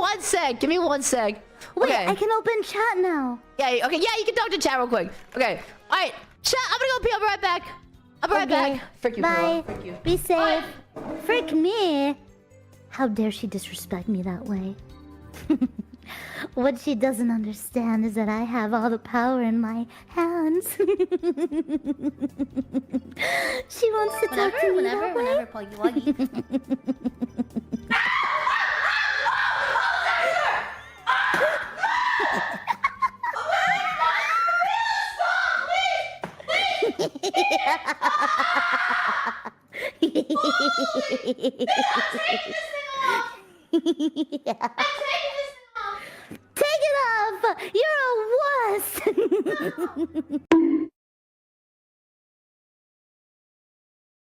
one sec. Give me one sec. Wait, Okay. I can open chat now. Yeah, okay. Yeah, you can talk to chat real quick. Okay. Alright. Chat, I'm gonna go pee. I'll be right back. I'll be right back. Frick you, Bye. Frick you. Be safe. Bye. Frick me. How dare she disrespect me that way? What she doesn't understand is that I have all the power in my hands. She wants to talk to me that way. Whenever, Puggy Wuggy. Take it off! You're a wuss!